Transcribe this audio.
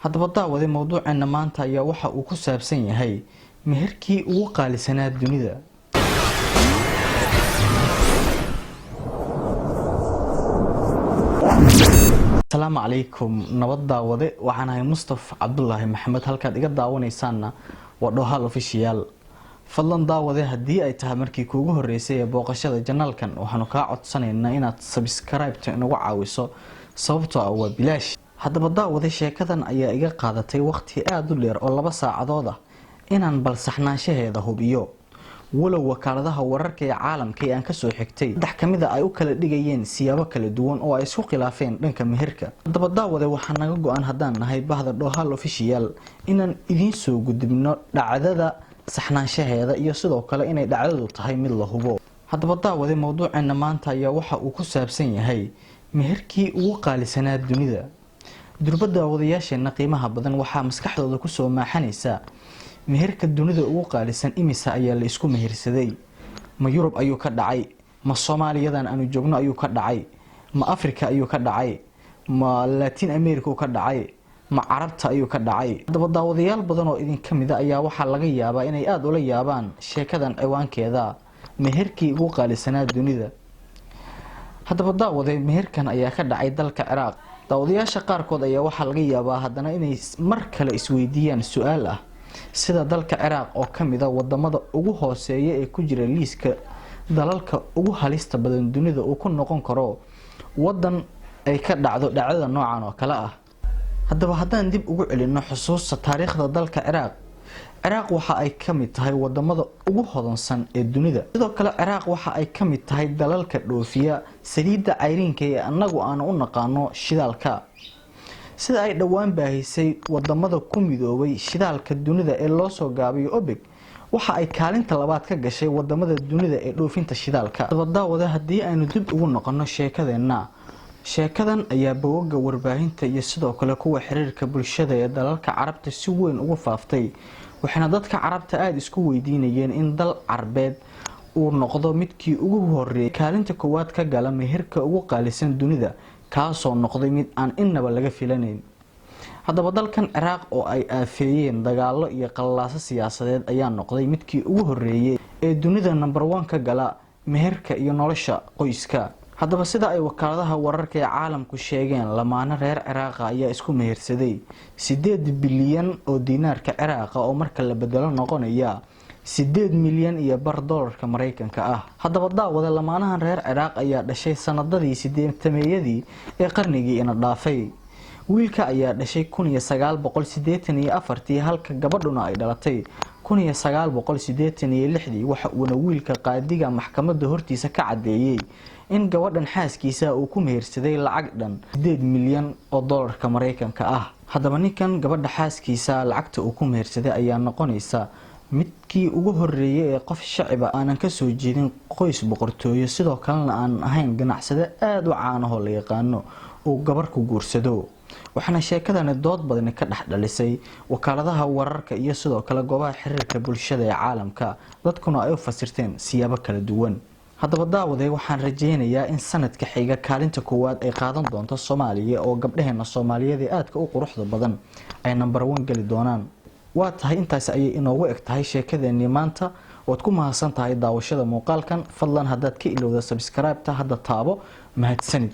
haddaba daawade mowduuceena maanta ayaa waxa uu ku saabsan yahay meherkii ugu qaalisanaa dunida. السلام عليكم نبض داوده waxaan ahay Mustafa Cabdullaahi Maxamed halkaad iga daawanaysaana waa Doohal Official fadlan daawade hadii ay tahay markii kuugu horeysay ee booqashada janaalkan waxaanu ka codsanaynaa inaad subscribe inagu caawiso sababtoo ah waa bilaash. haddaba daawade sheekadan ayaa iga qaadatay waqti aad u dheer oo 2 saacadood ah inaan bal saxnaanshaheeda hubiyo walow wakaaladaha wararka ee caalamka aan ka soo xigtay saddex kamid ah ay u kala dhigayeen siyaabo kala duwan oo ay isku khilaafeen dhanka meherka. haddaba daawade waxaan naga go'an hadaan nahay bahda Doohal Official inaan idin soo gudbino dhacdada saxnaanshaheeda iyo sidoo kale inay dhacdadu tahay mid la hubo. haddaba daawade mowduuceena maanta ayaa waxa uu ku saabsan yahay meherkii ugu qaalisanaa dunida. durbada wadayaasheena qiimaha badan waxaa maskaxdooda ku soo maaxanaysa meherka dunida ugu qaalisan imisa ayaa la isku mehersaday. ma Yurub ayuu ka dhacay, ma Soomaaliyadan aanu joogno ayuu ka dhacay, ma Afrika ayuu ka dhacay, ma Latin America ka dhacay, ma Carabta ayuu ka dhacay. haddaba daawadayaal badan oo idin kamid ah ayaa waxa laga yaabaa inay aad ula yaabaan sheekadan ciwaankeeda meherkii ugu qaalisanaa dunida. haddaba daawade meherkan ayaa ka dhacay dalka Ciraaq. daawadayaasha qaarkood ayaa waxa laga yaabaa haddana inay mar kale isweydiiyaan su'aal ah sida dalka Ciraaq oo kamid ah wadamada ugu hooseeya ee ku jira liiska dalalka ugu halista badan dunida uu ku noqon karo wadan ay ka dhacdo dhacdada noocan oo kala ah. haddaba hadaan dib ugu celino xusuusta taariikhda dalka Ciraaq, Ciraaq waxa ay kamid tahay wadamada ugu hodansan ee dunida. sidoo kale Ciraaq waxa ay kamid tahay dalalka dhoofiya saliidda cayriinka ee anagu aan u naqaano shidaalka. sida ay dhawaan baahisay wadamada ku midoobay shidaalka dunida ee loo soo gaabiyo OPEC waxa ay kaalinta labaad ka gashay wadamada dunida ee dhoofinta shidaalka. daawada hadii aynu dib ugu noqono sheekadan ayaa bogga warbaahinta iyo sidoo kale kuwa xiriirka bulshada ee dalalka Carabta si weyn ugu faaftay waxaana dadka Carabta aad isku weydiinayeen in dal Carbeed uu noqdo midkii ugu horeeyay kaalinta koowaad ka gala meherka ugu qaalisan dunida kaasoo noqday mid aan innaba laga filaneyn. haddaba dalkan Ciraaq oo ay aafeeyeen dagaalo iyo qalalaase siyaasadeed ayaa noqday midkii ugu horeeyay ee dunida number 1 ka gala meherka iyo nolosha qoyska. haddaba sida ay wakaaladaha wararka ee caalamku sheegeen lamaana reer Ciraaq ayaa isku mehersaday 8 bilyan oo diinaarka Ciraaq oo marka la bedelo noqonaya 8 milyan iyo bar doolarka Mareykanka ah. haddaba daawada lamaanahan reer Ciraaq ayaa dhashay sanadadii 80-meeyadii ee qarnigii ina dhaafay. wiilka ayaa dhashay 1984 halka gabadhuna ay dhalatay 1986 waxa uuna wiilka qaadiga maxkamadda hortiisa ka cadeeyay in gabadhan xaaskiisa uu ku mehersaday lacag dhan 8 milyan oo doolarka Mareykanka ah. haddaba ninkan gabadha xaaskiisa lacagta uu ku mehersaday ayaa noqonaysa midkii ugu horeeyay ee qof shacib ah aan ka soo jeedin qoys boqortooyo sidoo kalena aan ahayn ganacsade aad u caan ah oo la yaqaano oo gabar ku guursado. waxaana sheekadan dood badan ka dhaxdhalisay wakaaladaha wararka iyo sidoo kale goobaha xiriirka bulshada ee caalamka dadkuna ay u fasirteen siyaabo kala duwan. haddaba daawade waxaan rajaynayaa in sanadka xiga kaalinta koowaad ay qaadan doonto Soomaaliya oo gabdhaheena Soomaaliyeed ee aadka u quruxda badan ay number 1 gali doonaan. waa tahay intaas ayay inoogu eg tahay sheekadeennii maanta. waad ku mahadsan tahay daawashada muuqaalkan. fadlan haddaad ka ilowda subscribe ta hadda taabo mahadsanid.